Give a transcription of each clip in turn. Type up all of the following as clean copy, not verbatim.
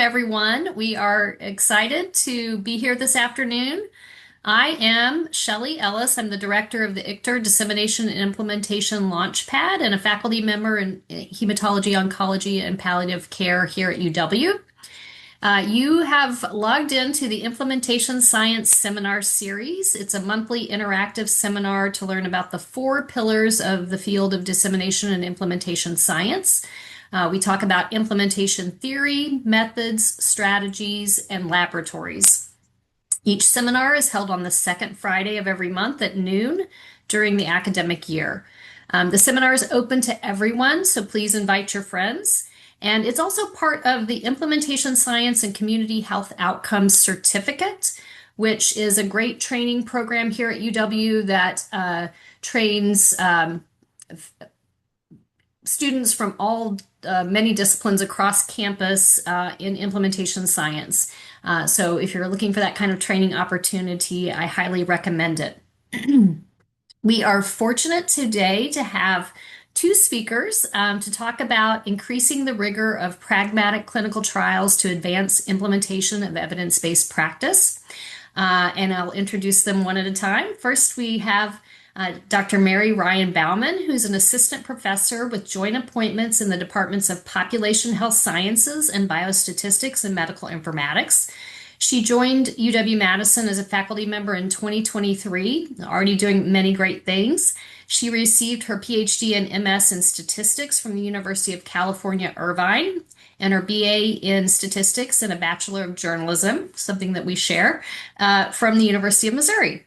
everyone. We are excited to be here this afternoon. I am Shelley Ellis. I'm the director of the ICTR Dissemination and Implementation Launchpad and a faculty member in hematology, oncology, and palliative care here at UW. You have logged into the Implementation Science Seminar Series. It's a monthly interactive seminar to learn about the four pillars of the field of dissemination and implementation science. We talk about implementation theory, methods, strategies, and laboratories. Each seminar is held on the second Friday of every month at noon during the academic year. The seminar is open to everyone, so please invite your friends. And it's also part of the Implementation Science and Community Health Outcomes Certificate, which is a great training program here at UW that trains students from all many disciplines across campus in implementation science. So if you're looking for that kind of training opportunity, I highly recommend it. We are fortunate today to have two speakers to talk about increasing the rigor of pragmatic clinical trials to advance implementation of evidence-based practice. And I'll introduce them one at a time. First, we have Dr. Mary Ryan Baumann, who's an assistant professor with joint appointments in the departments of Population Health Sciences and Biostatistics and Medical Informatics. She joined UW-Madison as a faculty member in 2023, already doing many great things. She received her PhD and MS in statistics from the University of California, Irvine, and her BA in statistics and a Bachelor of journalism, something that we share, from the University of Missouri.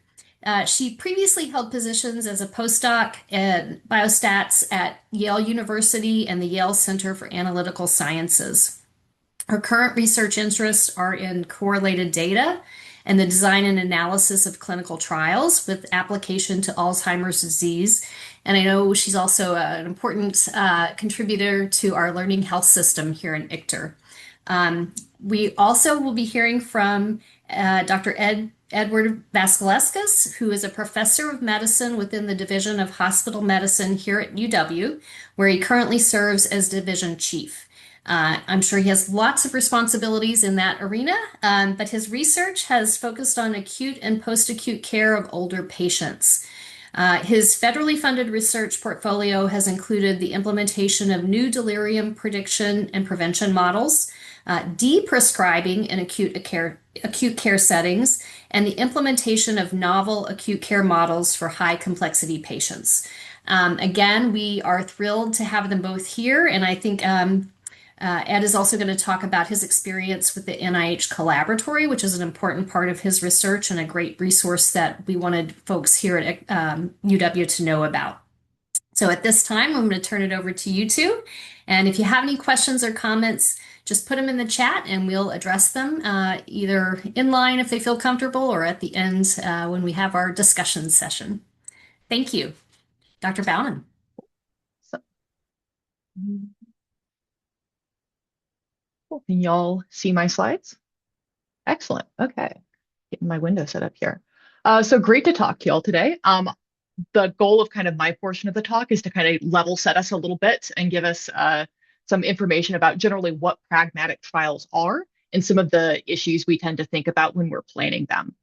She previously held positions as a postdoc in biostats at Yale University and the Yale Center for Analytical Sciences. Her current research interests are in correlated data and the design and analysis of clinical trials with application to Alzheimer's disease. And I know she's also an important contributor to our learning health system here in ICTR. We also will be hearing from Dr. Edward Vasquilescas, who is a professor of medicine within the Division of Hospital Medicine here at UW, where he currently serves as division chief. I'm sure he has lots of responsibilities in that arena, but his research has focused on acute and post-acute care of older patients. His federally funded research portfolio has included the implementation of new delirium prediction and prevention models, de-prescribing in acute care settings, and the implementation of novel acute care models for high complexity patients. Again, we are thrilled to have them both here, and I think Ed is also going to talk about his experience with the NIH collaboratory, which is an important part of his research and a great resource that we wanted folks here at UW to know about. So at this time, I'm going to turn it over to you two. And if you have any questions or comments, just put them in the chat and we'll address them either in line if they feel comfortable or at the end when we have our discussion session. Thank you. Dr. Baumann. Can y'all see my slides? Excellent. Okay. Getting my window set up here. So great to talk to y'all today. The goal of kind of my portion of the talk is to kind of level set us a little bit and give us some information about generally what pragmatic trials are and some of the issues we tend to think about when we're planning them.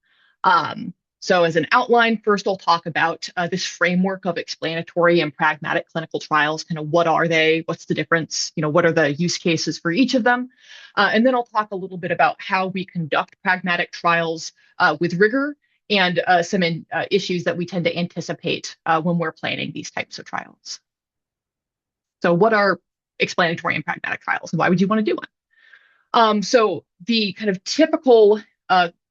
So as an outline, first I'll talk about this framework of explanatory and pragmatic clinical trials, kind of what are they, what's the difference, what are the use cases for each of them. And then I'll talk a little bit about how we conduct pragmatic trials with rigor and some issues that we tend to anticipate when we're planning these types of trials. So what are explanatory and pragmatic trials and why would you want to do one? So the kind of typical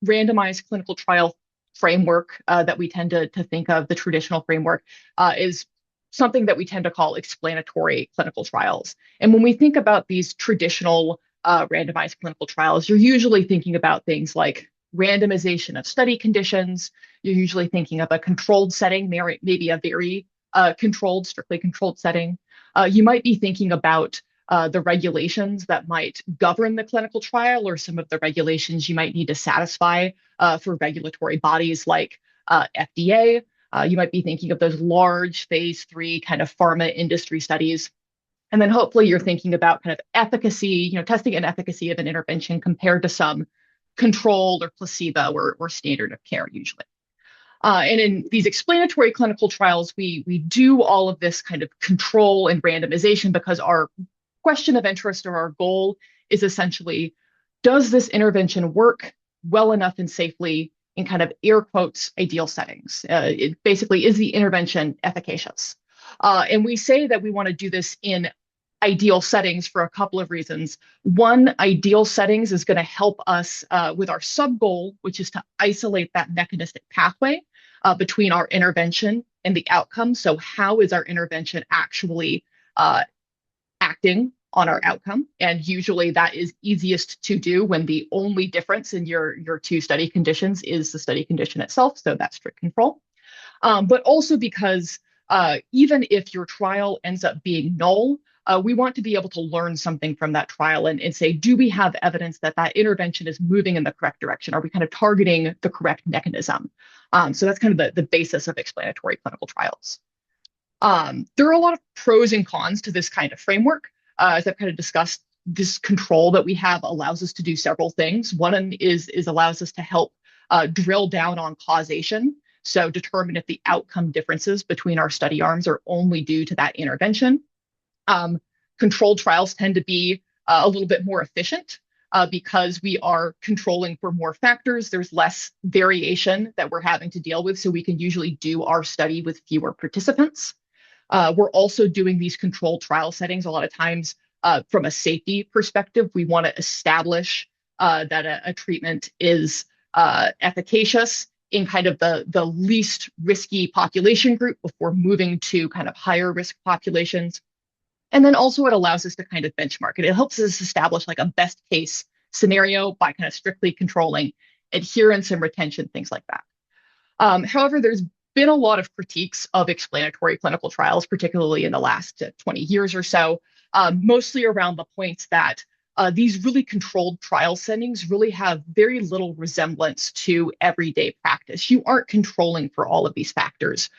randomized clinical trial framework that we tend to think of, the traditional framework, is something that we tend to call explanatory clinical trials. And when we think about these traditional randomized clinical trials, you're usually thinking about things like randomization of study conditions. You're usually thinking of a controlled setting, maybe a very strictly controlled setting. You might be thinking about the regulations that might govern the clinical trial or some of the regulations you might need to satisfy for regulatory bodies like FDA. You might be thinking of those large phase 3 kind of pharma industry studies And then hopefully you're thinking about kind of efficacy, testing an efficacy of an intervention compared to some controlled or placebo or standard of care usually. And in these explanatory clinical trials, we do all of this kind of control and randomization because our question of interest or our goal is essentially, does this intervention work well enough and safely in kind of air quotes ideal settings? It basically, is the intervention efficacious? And we say that we want to do this in ideal settings for a couple of reasons. One, ideal settings is going to help us with our sub goal, which is to isolate that mechanistic pathway between our intervention and the outcome. So how is our intervention actually acting on our outcome? And usually that is easiest to do when the only difference in your two study conditions is the study condition itself. So that's strict control. But also because even if your trial ends up being null, we want to be able to learn something from that trial and say, do we have evidence that that intervention is moving in the correct direction? Are we kind of targeting the correct mechanism? So that's kind of the basis of explanatory clinical trials. There are a lot of pros and cons to this kind of framework. As I've kind of discussed, this control that we have allows us to do several things. One is allows us to help drill down on causation. So determine if the outcome differences between our study arms are only due to that intervention. Controlled trials tend to be a little bit more efficient because we are controlling for more factors. There's less variation that we're having to deal with, so we can usually do our study with fewer participants. We're also doing these controlled trial settings a lot of times from a safety perspective. We want to establish that a treatment is efficacious in kind of the least risky population group before moving to kind of higher risk populations. And then also it allows us to kind of benchmark it. It helps us establish like a best case scenario by kind of strictly controlling adherence and retention, things like that. However, there's been a lot of critiques of explanatory clinical trials, particularly in the last 20 years or so, mostly around the points that these really controlled trial settings really have very little resemblance to everyday practice. You aren't controlling for all of these factors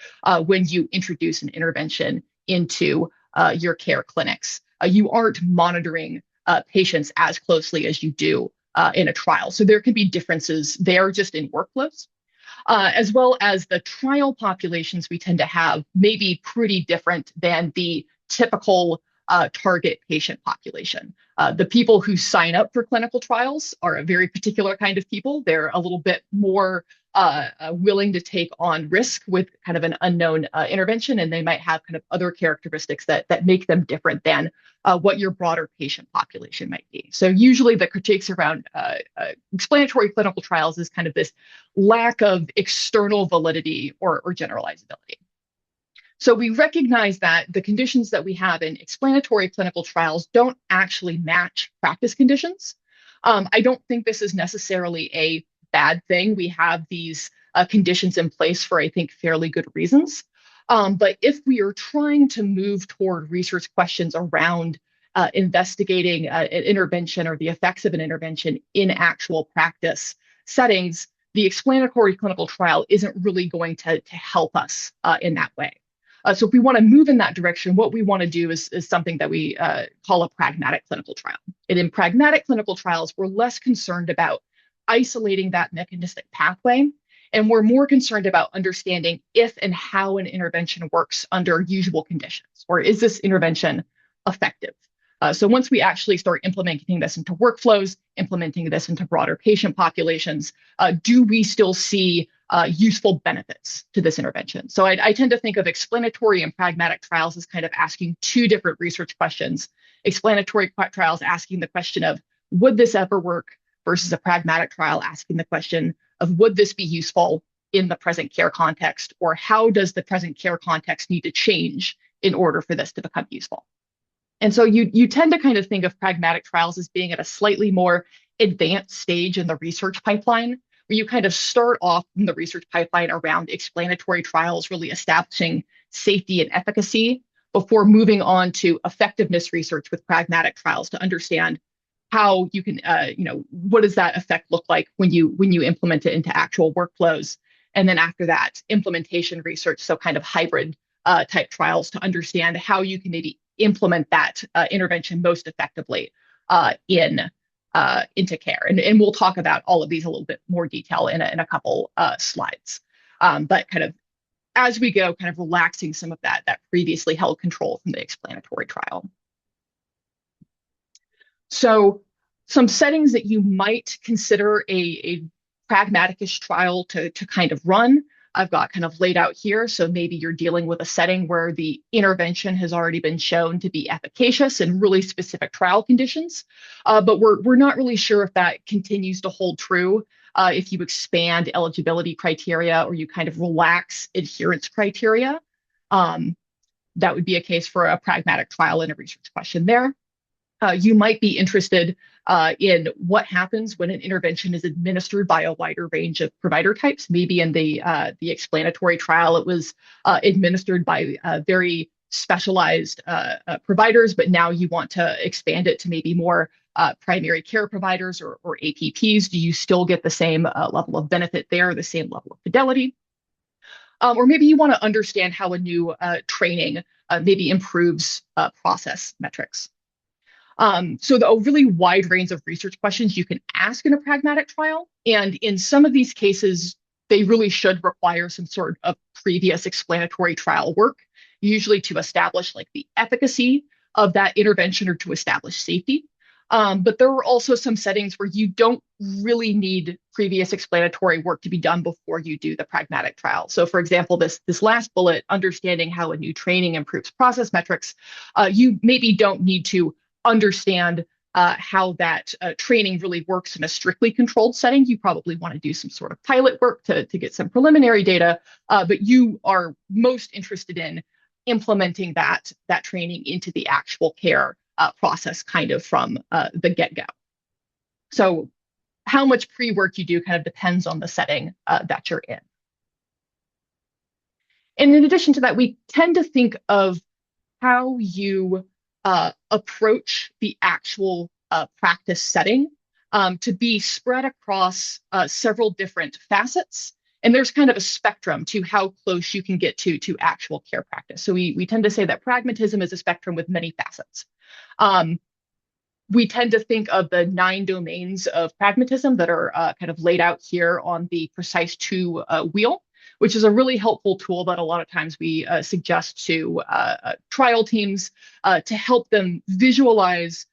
when you introduce an intervention into your care clinics. You aren't monitoring patients as closely as you do in a trial. So there can be differences there just in workflows, as well as the trial populations we tend to have may be pretty different than the typical target patient population. The people who sign up for clinical trials are a very particular kind of people. They're a little bit more willing to take on risk with kind of an unknown intervention, and they might have kind of other characteristics that make them different than what your broader patient population might be. So usually the critiques around explanatory clinical trials is kind of this lack of external validity or generalizability. So we recognize that the conditions that we have in explanatory clinical trials don't actually match practice conditions. I don't think this is necessarily a bad thing. We have these conditions in place for, I think, fairly good reasons. But if we are trying to move toward research questions around investigating an intervention or the effects of an intervention in actual practice settings, the explanatory clinical trial isn't really going to help us in that way. So if we want to move in that direction, what we want to do is something that we call a pragmatic clinical trial. And in pragmatic clinical trials, we're less concerned about isolating that mechanistic pathway, and we're more concerned about understanding if and how an intervention works under usual conditions, or is this intervention effective? So once we actually start implementing this into workflows, implementing this into broader patient populations, do we still see useful benefits to this intervention? So I tend to think of explanatory and pragmatic trials as kind of asking two different research questions. Explanatory trials asking the question of, would this ever work? Versus a pragmatic trial asking the question of, would this be useful in the present care context? Or how does the present care context need to change in order for this to become useful? And so you tend to kind of think of pragmatic trials as being at a slightly more advanced stage in the research pipeline, where you kind of start off in the research pipeline around explanatory trials, really establishing safety and efficacy before moving on to effectiveness research with pragmatic trials to understand how you can, what does that effect look like when you implement it into actual workflows? And then after that, implementation research, so kind of hybrid type trials to understand how you can maybe implement that intervention most effectively into care. And we'll talk about all of these a little bit more detail in a couple slides. But kind of as we go, kind of relaxing some of that previously held control from the explanatory trial. So some settings that you might consider a pragmatic-ish trial to kind of run, I've got kind of laid out here. So maybe you're dealing with a setting where the intervention has already been shown to be efficacious in really specific trial conditions, but we're not really sure if that continues to hold true if you expand eligibility criteria or you kind of relax adherence criteria. That would be a case for a pragmatic trial in a research question there. You might be interested in what happens when an intervention is administered by a wider range of provider types. Maybe in the explanatory trial, it was administered by very specialized providers, but now you want to expand it to maybe more primary care providers or APPs. Do you still get the same level of benefit there, the same level of fidelity? Or maybe you want to understand how a new training maybe improves process metrics. So a really wide range of research questions you can ask in a pragmatic trial. And in some of these cases, they really should require some sort of previous explanatory trial work, usually to establish like the efficacy of that intervention or to establish safety. But there are also some settings where you don't really need previous explanatory work to be done before you do the pragmatic trial. So for example, this last bullet, understanding how a new training improves process metrics, you maybe don't need to understand how that training really works in a strictly controlled setting. You probably want to do some sort of pilot work to get some preliminary data, but you are most interested in implementing that training into the actual care process kind of from the get-go. So how much pre-work you do kind of depends on the setting that you're in. And in addition to that, we tend to think of how you approach the actual practice setting to be spread across several different facets. And there's kind of a spectrum to how close you can get to actual care practice. So we tend to say that pragmatism is a spectrum with many facets. We tend to think of the 9 domains of pragmatism that are kind of laid out here on the Precise 2 wheel, which is a really helpful tool that a lot of times we suggest to trial teams to help them visualize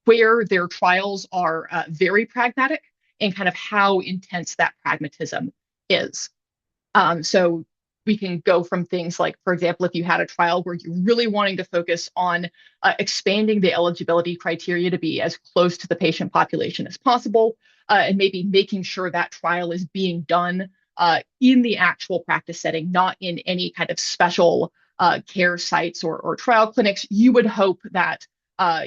where their trials are very pragmatic and kind of how intense that pragmatism is. So we can go from things like, for example, if you had a trial where you're really wanting to focus on expanding the eligibility criteria to be as close to the patient population as possible, and maybe making sure that trial is being done in the actual practice setting, not in any kind of special care sites or trial clinics, you would hope that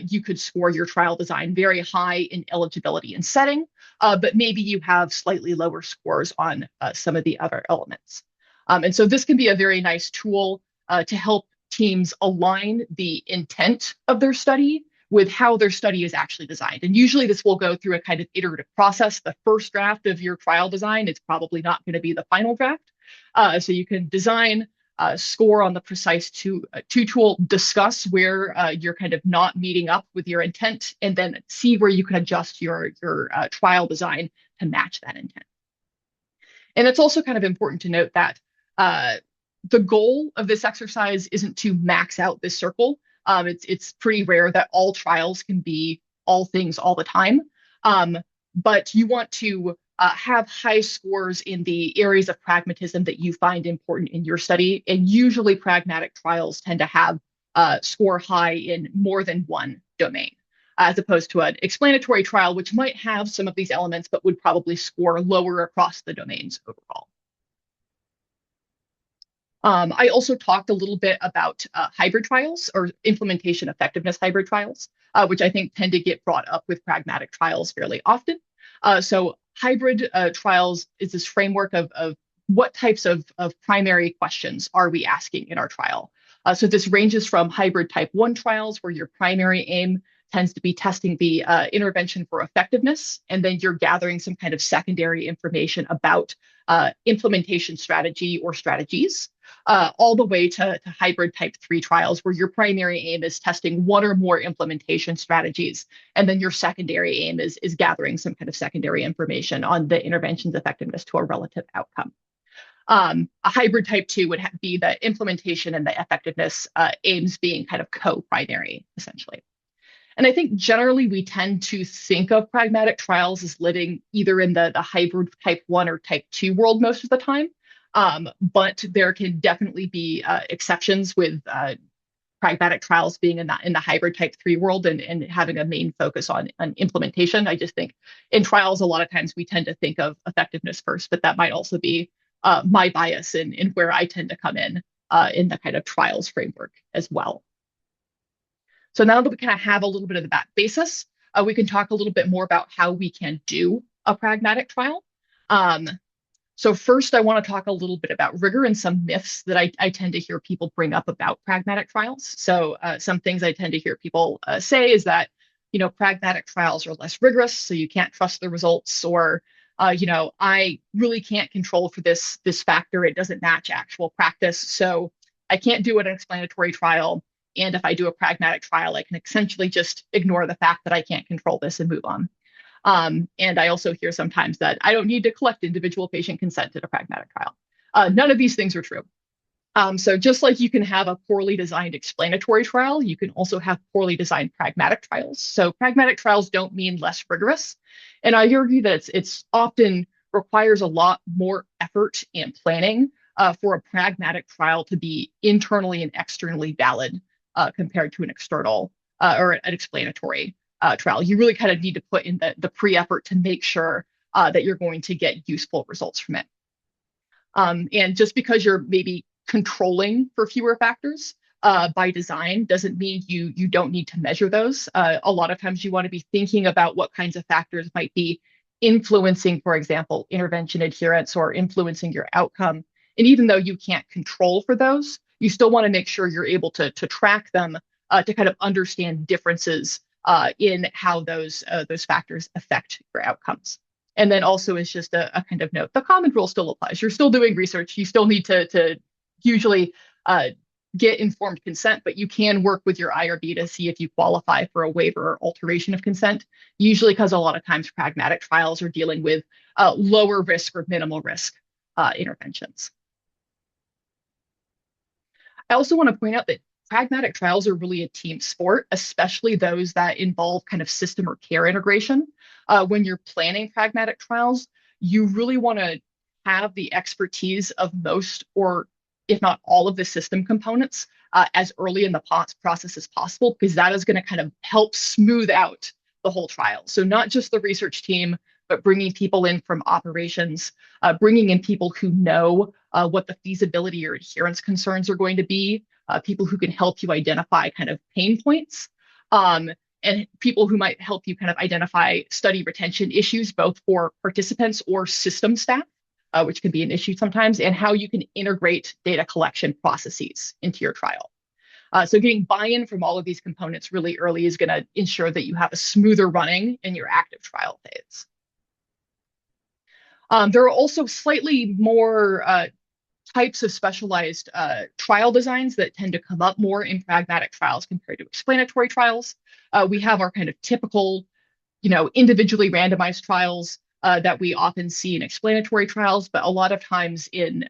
you could score your trial design very high in eligibility and setting, but maybe you have slightly lower scores on some of the other elements. And so this can be a very nice tool to help teams align the intent of their study with how their study is actually designed. And usually this will go through a kind of iterative process. The first draft of your trial design is probably not going to be the final draft. So you can design, score on the Precise 2 tool, discuss where you're kind of not meeting up with your intent, and then see where you can adjust your trial design to match that intent. And it's also kind of important to note that the goal of this exercise isn't to max out this circle. It's pretty rare that all trials can be all things all the time, but you want to have high scores in the areas of pragmatism that you find important in your study. And usually pragmatic trials tend to have score high in more than one domain, as opposed to an explanatory trial, which might have some of these elements, but would probably score lower across the domains overall. I also talked a little bit about hybrid trials or implementation effectiveness hybrid trials, which I think tend to get brought up with pragmatic trials fairly often. So hybrid trials is this framework of what types of primary questions are we asking in our trial. So this ranges from hybrid type 1 trials, where your primary aim tends to be testing the intervention for effectiveness, and then you're gathering some kind of secondary information about implementation strategy or strategies. all the way to hybrid type 3 trials where your primary aim is testing one or more implementation strategies. And then your secondary aim is gathering some kind of secondary information on the intervention's effectiveness to a relative outcome. A hybrid type 2 would be the implementation and the effectiveness aims being kind of co-primary, essentially. And I think generally we tend to think of pragmatic trials as living either in the hybrid type 1 or type 2 world most of the time. But there can definitely be exceptions with pragmatic trials being in the hybrid type 3 world and having a main focus on implementation. I just think in trials, a lot of times we tend to think of effectiveness first, but that might also be my bias in where I tend to come in the kind of trials framework as well. So now that we kind of have a little bit of the basis, we can talk a little bit more about how we can do a pragmatic trial. So first, I want to talk a little bit about rigor and some myths that I tend to hear people bring up about pragmatic trials. So some things I tend to hear people say is that, pragmatic trials are less rigorous, so you can't trust the results, or, I really can't control for this factor. It doesn't match actual practice, so I can't do an explanatory trial. And if I do a pragmatic trial, I can essentially just ignore the fact that I can't control this and move on. And I also hear sometimes that I don't need to collect individual patient consent in a pragmatic trial. None of these things are true. So just like you can have a poorly designed explanatory trial, you can also have poorly designed pragmatic trials. So pragmatic trials don't mean less rigorous. And I argue that it's often requires a lot more effort and planning for a pragmatic trial to be internally and externally valid compared to an external or an explanatory trial. You really kind of need to put in the pre-effort to make sure that you're going to get useful results from it. And just because you're maybe controlling for fewer factors by design doesn't mean you don't need to measure those. A lot of times you want to be thinking about what kinds of factors might be influencing, for example, intervention adherence or influencing your outcome. And even though you can't control for those, you still want to make sure you're able to track them to kind of understand differences in how those factors affect your outcomes. And then also is just a kind of note, the common rule still applies. You're still doing research. You still need to usually get informed consent, but you can work with your IRB to see if you qualify for a waiver or alteration of consent, usually because a lot of times pragmatic trials are dealing with lower risk or minimal risk interventions. I also want to point out that pragmatic trials are really a team sport, especially those that involve kind of system or care integration. When you're planning pragmatic trials, you really want to have the expertise of most, or if not all of the system components as early in the process as possible, because that is going to kind of help smooth out the whole trial. So not just the research team, but bringing people in from operations, bringing in people who know what the feasibility or adherence concerns are going to be, people who can help you identify kind of pain points, and people who might help you kind of identify study retention issues, both for participants or system staff, which can be an issue sometimes, and how you can integrate data collection processes into your trial. So getting buy-in from all of these components really early is going to ensure that you have a smoother running in your active trial phase. There are also slightly more types of specialized trial designs that tend to come up more in pragmatic trials compared to explanatory trials. We have our kind of typical, individually randomized trials that we often see in explanatory trials, but a lot of times in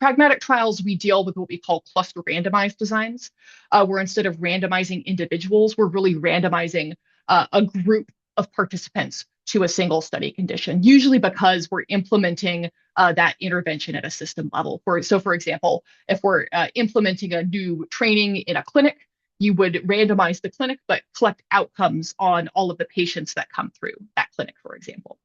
pragmatic trials, we deal with what we call cluster randomized designs, where instead of randomizing individuals, we're really randomizing a group of participants to a single study condition, usually because we're implementing that intervention at a system level. So for example, if we're implementing a new training in a clinic, you would randomize the clinic, but collect outcomes on all of the patients that come through that clinic, for example.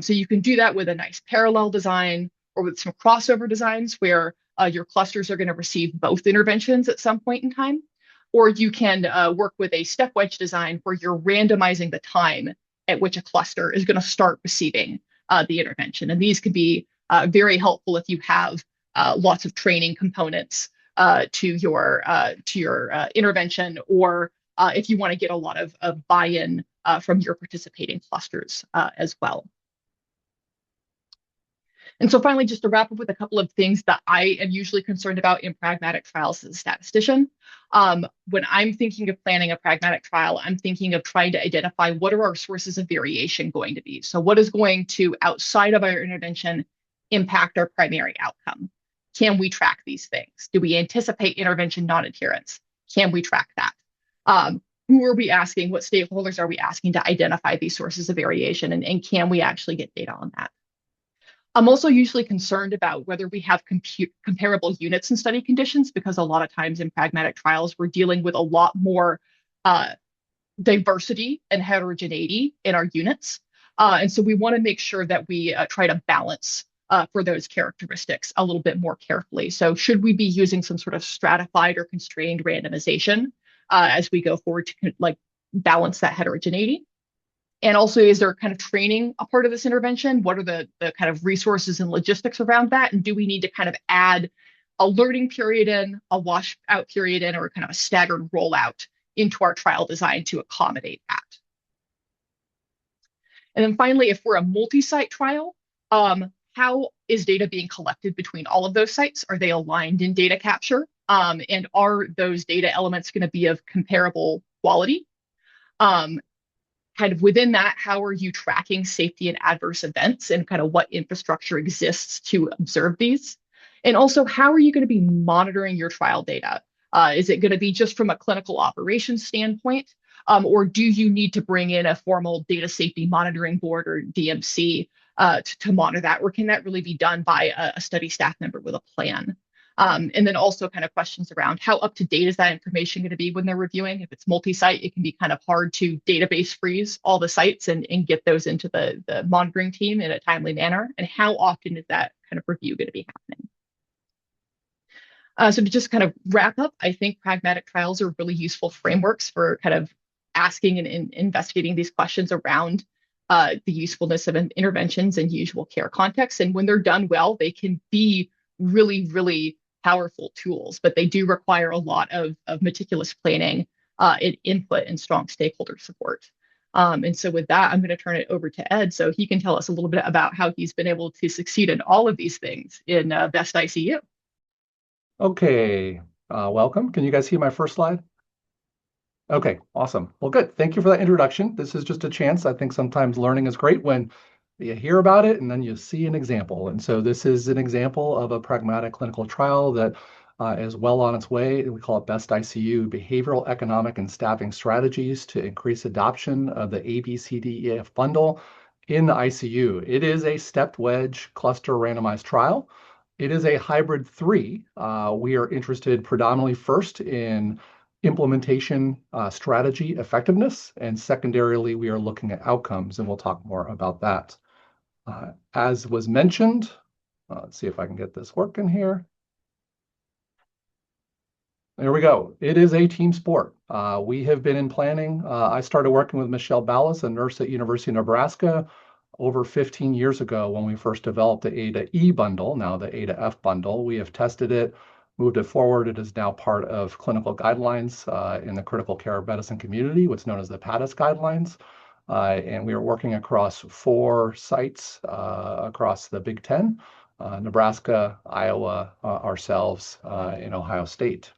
So you can do that with a nice parallel design or with some crossover designs where your clusters are going to receive both interventions at some point in time. Or you can work with a step wedge design where you're randomizing the time at which a cluster is going to start receiving the intervention. And these can be very helpful if you have lots of training components to your intervention, or if you want to get a lot of buy-in from your participating clusters as well. And so finally, just to wrap up with a couple of things that I am usually concerned about in pragmatic trials as a statistician. When I'm thinking of planning a pragmatic trial, I'm thinking of trying to identify what are our sources of variation going to be. So what is going to, outside of our intervention, impact our primary outcome? Can we track these things? Do we anticipate intervention non-adherence? Can we track that? Who are we asking? What stakeholders are we asking to identify these sources of variation? And can we actually get data on that? I'm also usually concerned about whether we have comparable units and study conditions, because a lot of times in pragmatic trials, we're dealing with a lot more diversity and heterogeneity in our units. And so we want to make sure that we try to balance for those characteristics a little bit more carefully. So should we be using some sort of stratified or constrained randomization as we go forward to like balance that heterogeneity? And also, is there kind of training a part of this intervention? What are the kind of resources and logistics around that? And do we need to kind of add a learning period in, a washout period in, or kind of a staggered rollout into our trial design to accommodate that? And then finally, if we're a multi-site trial, how is data being collected between all of those sites? Are they aligned in data capture? And are those data elements going to be of comparable quality? Kind of within that, how are you tracking safety and adverse events, and kind of what infrastructure exists to observe these? And also, how are you going to be monitoring your trial data? Is it going to be just from a clinical operations standpoint? Or do you need to bring in a formal data safety monitoring board or DMC to monitor that? Or can that really be done by a study staff member with a plan? And then also kind of questions around how up to date is that information going to be when they're reviewing? If it's multi-site, it can be kind of hard to database freeze all the sites and get those into the monitoring team in a timely manner. And how often is that kind of review going to be happening? So to just kind of wrap up, I think pragmatic trials are really useful frameworks for kind of asking and investigating these questions around the usefulness of interventions in usual care contexts. And when they're done well, they can be really, really powerful tools, but they do require a lot of meticulous planning and input and strong stakeholder support. And so with that, I'm going to turn it over to Ed so he can tell us a little bit about how he's been able to succeed in all of these things in Best ICU. Okay, welcome. Can you guys see my first slide? Okay, awesome. Well, good. Thank you for that introduction. This is just a chance. I think sometimes learning is great when you hear about it and then you see an example. And so this is an example of a pragmatic clinical trial that is well on its way. We call it Best ICU, Behavioral, Economic, and Staffing Strategies to Increase Adoption of the ABCDEF Bundle in the ICU. It is a stepped wedge cluster randomized trial. It is a hybrid 3. We are interested predominantly first in implementation strategy effectiveness, and secondarily, we are looking at outcomes, and we'll talk more about that. As was mentioned, let's see if I can get this working here. There we go. It is a team sport. We have been in planning. I started working with Michelle Ballas, a nurse at University of Nebraska, over 15 years ago when we first developed the A to E bundle, now the A to F bundle. We have tested it, moved it forward. It is now part of clinical guidelines in the critical care medicine community, what's known as the PADIS guidelines. And we are working across 4 sites across the Big Ten, Nebraska, Iowa, ourselves, in Ohio State.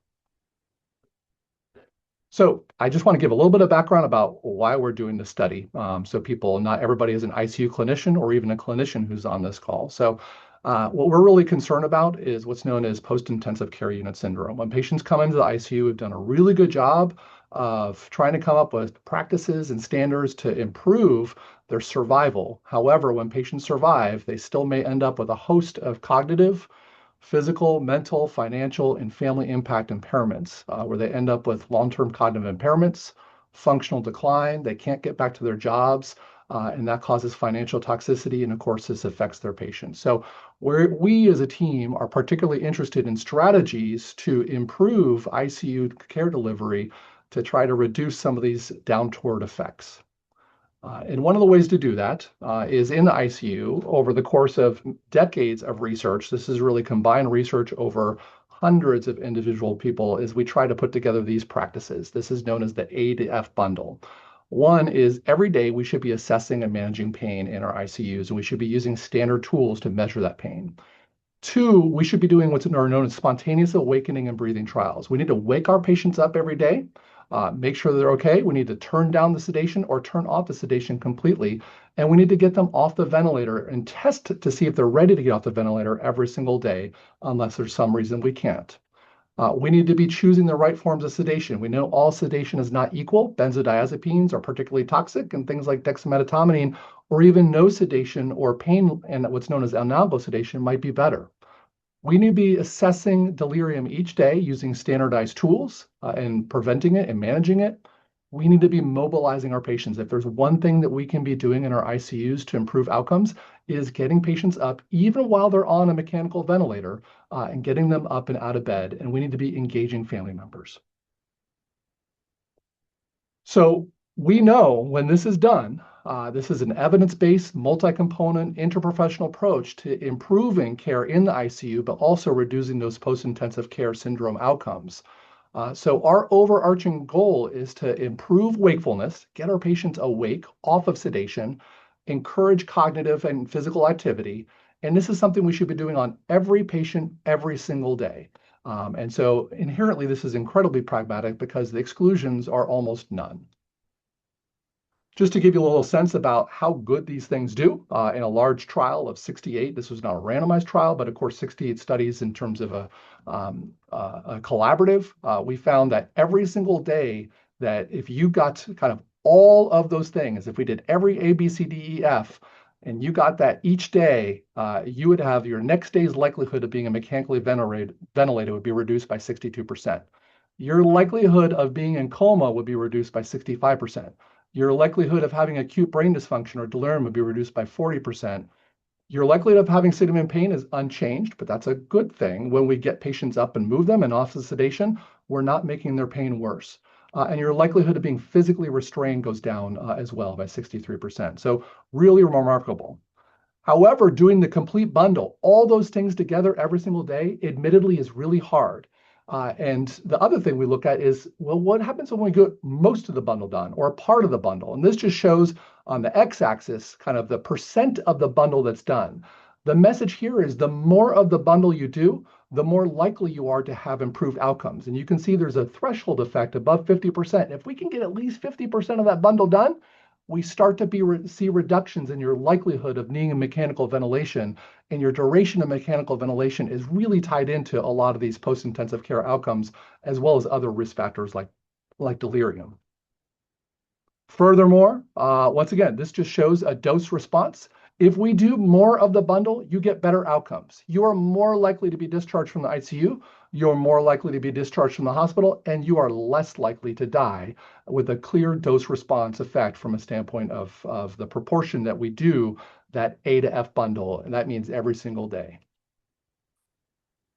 So I just want to give a little bit of background about why we're doing this study. So people, not everybody is an ICU clinician or even a clinician who's on this call. So what we're really concerned about is what's known as post-intensive care unit syndrome. When patients come into the ICU, we've done a really good job of trying to come up with practices and standards to improve their survival. However, when patients survive, they still may end up with a host of cognitive, physical, mental, financial, and family impact impairments, where they end up with long-term cognitive impairments, functional decline, they can't get back to their jobs, and that causes financial toxicity, and of course, this affects their patients. So we as a team are particularly interested in strategies to improve ICU care delivery to try to reduce some of these downward effects. And one of the ways to do that is in the ICU over the course of decades of research. This is really combined research over hundreds of individual people as we try to put together these practices. This is known as the A to F bundle. One is every day we should be assessing and managing pain in our ICUs, and we should be using standard tools to measure that pain. Two, we should be doing what's known as spontaneous awakening and breathing trials. We need to wake our patients up every day, make sure they're okay. We need to turn down the sedation or turn off the sedation completely. And we need to get them off the ventilator and test to see if they're ready to get off the ventilator every single day, unless there's some reason we can't. We need to be choosing the right forms of sedation. We know all sedation is not equal. Benzodiazepines are particularly toxic, and things like dexmedetomidine or even no sedation or pain and what's known as analgesic sedation might be better. We need to be assessing delirium each day using standardized tools and preventing it and managing it. We need to be mobilizing our patients. If there's one thing that we can be doing in our ICUs to improve outcomes, is getting patients up even while they're on a mechanical ventilator and getting them up and out of bed. And we need to be engaging family members. So we know when this is done, this is an evidence-based, multi-component, interprofessional approach to improving care in the ICU, but also reducing those post-intensive care syndrome outcomes. So our overarching goal is to improve wakefulness, get our patients awake, off of sedation, encourage cognitive and physical activity. And this is something we should be doing on every patient every single day. And so inherently, this is incredibly pragmatic because the exclusions are almost none. Just to give you a little sense about how good these things do, in a large trial of 68, this was not a randomized trial, but of course 68 studies in terms of a collaborative, we found that every single day that if you got kind of all of those things, if we did every ABCDEF, and you got that each day, you would have your next day's likelihood of being a mechanically ventilated would be reduced by 62%. Your likelihood of being in coma would be reduced by 65%. Your likelihood of having acute brain dysfunction or delirium would be reduced by 40%. Your likelihood of having sedation pain is unchanged, but that's a good thing. When we get patients up and move them and off the sedation, we're not making their pain worse. And your likelihood of being physically restrained goes down as well by 63%. So really remarkable. However, doing the complete bundle, all those things together every single day, admittedly is really hard. And the other thing we look at is, well, what happens when we get most of the bundle done or a part of the bundle? And this just shows on the x-axis kind of the percent of the bundle that's done. The message here is the more of the bundle you do, the more likely you are to have improved outcomes. And you can see there's a threshold effect above 50%. If we can get at least 50% of that bundle done, we start to see reductions in your likelihood of needing mechanical ventilation, and your duration of mechanical ventilation is really tied into a lot of these post-intensive care outcomes, as well as other risk factors like delirium. Furthermore, once again, this just shows a dose response. If we do more of the bundle, you get better outcomes. You are more likely to be discharged from the ICU, you're more likely to be discharged from the hospital, and you are less likely to die with a clear dose response effect from a standpoint of the proportion that we do that A to F bundle, and that means every single day.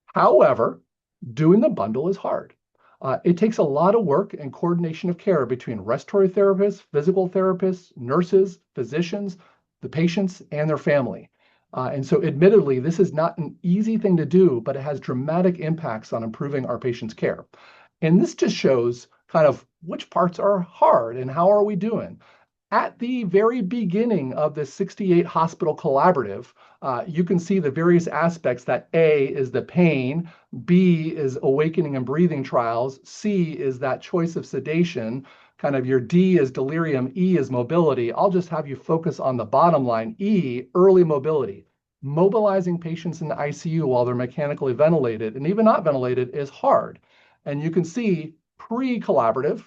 However, doing the bundle is hard. It takes a lot of work and coordination of care between respiratory therapists, physical therapists, nurses, physicians, the patients, and their family. And so admittedly, this is not an easy thing to do, but it has dramatic impacts on improving our patients' care. And this just shows kind of which parts are hard and how are we doing. At the very beginning of the 68 hospital collaborative, you can see the various aspects that A is the pain, B is awakening and breathing trials, C is that choice of sedation, kind of your D is delirium, E is mobility. I'll just have you focus on the bottom line, E, early mobility. Mobilizing patients in the ICU while they're mechanically ventilated and even not ventilated is hard. And you can see pre-collaborative,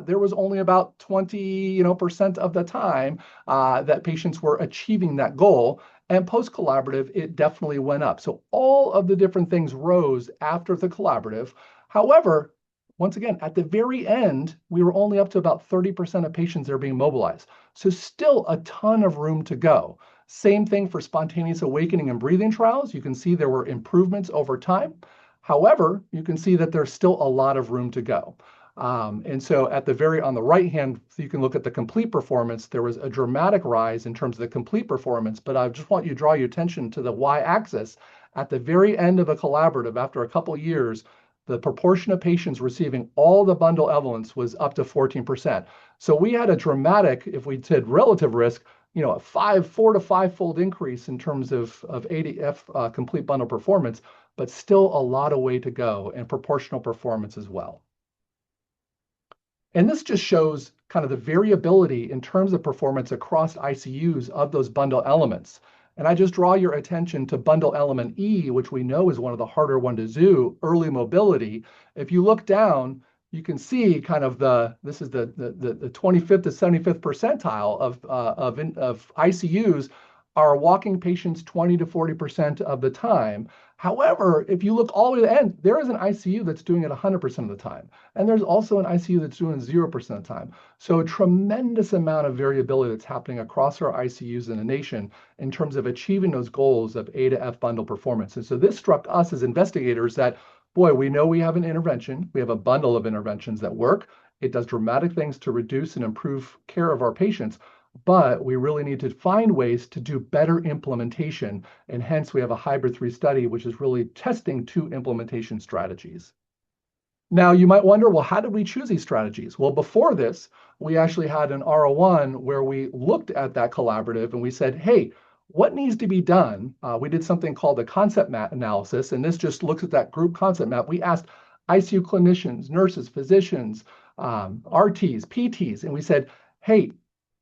there was only about 20% of the time that patients were achieving that goal. And post-collaborative, it definitely went up. So all of the different things rose after the collaborative. However, once again, at the very end, we were only up to about 30% of patients that are being mobilized. So still a ton of room to go. Same thing for spontaneous awakening and breathing trials. You can see there were improvements over time. However, you can see that there's still a lot of room to go. And so at the on the right hand, so you can look at the complete performance, there was a dramatic rise in terms of the complete performance, but I just want you to draw your attention to the y-axis. At the very end of a collaborative, after a couple years, the proportion of patients receiving all the bundle elements was up to 14%. So we had a dramatic, if we did relative risk, a 4 to 5-fold increase in terms of ADF complete bundle performance, but still a lot of way to go in proportional performance as well. And this just shows kind of the variability in terms of performance across ICUs of those bundle elements. And I just draw your attention to bundle element E, which we know is one of the harder one to do, early mobility. If you look down, you can see kind of this is the 25th to 75th percentile of ICUs are walking patients 20 to 40% of the time. However, if you look all the way to the end, there is an ICU that's doing it 100% of the time. And there's also an ICU that's doing 0% of the time. So a tremendous amount of variability that's happening across our ICUs in the nation in terms of achieving those goals of A to F bundle performance. And so this struck us as investigators that, boy, we know we have an intervention. We have a bundle of interventions that work. It does dramatic things to reduce and improve care of our patients. But we really need to find ways to do better implementation. And hence we have a hybrid 3 study, which is really testing 2 implementation strategies. Now you might wonder, well, how did we choose these strategies? Well, before this, we actually had an R01 where we looked at that collaborative and we said, hey, what needs to be done? We did something called a concept map analysis, and this just looks at that group concept map. We asked ICU clinicians, nurses, physicians, RTs, PTs, and we said, hey,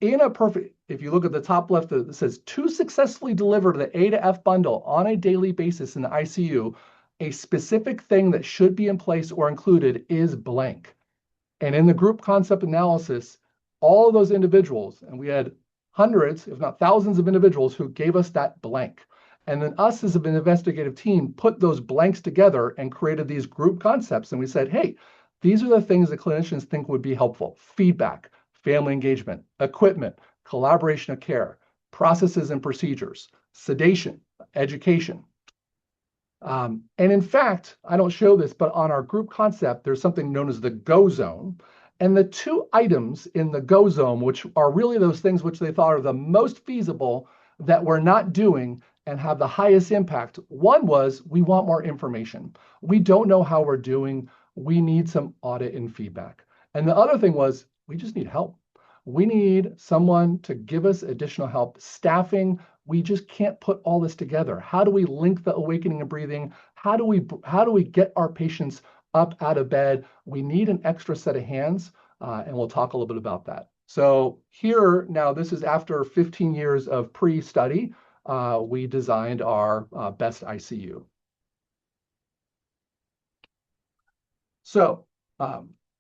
if you look at the top left, it says to successfully deliver the A to F bundle on a daily basis in the ICU, a specific thing that should be in place or included is blank. And in the group concept analysis, all of those individuals, and we had hundreds, if not thousands of individuals who gave us that blank. And then us as an investigative team put those blanks together and created these group concepts. And we said, hey, these are the things that clinicians think would be helpful. Feedback, family engagement, equipment, collaboration of care, processes and procedures, sedation, education. And in fact, I don't show this, but on our group concept, there's something known as the go zone. And the 2 items in the go zone, which are really those things which they thought are the most feasible that we're not doing and have the highest impact. One was, we want more information. We don't know how we're doing. We need some audit and feedback. And the other thing was, we just need help. We need someone to give us additional help. Staffing, we just can't put all this together. How do we link the awakening and breathing? How do we get our patients up out of bed? We need an extra set of hands, and we'll talk a little bit about that. So here, now this is after 15 years of pre-study, we designed our best ICU. So,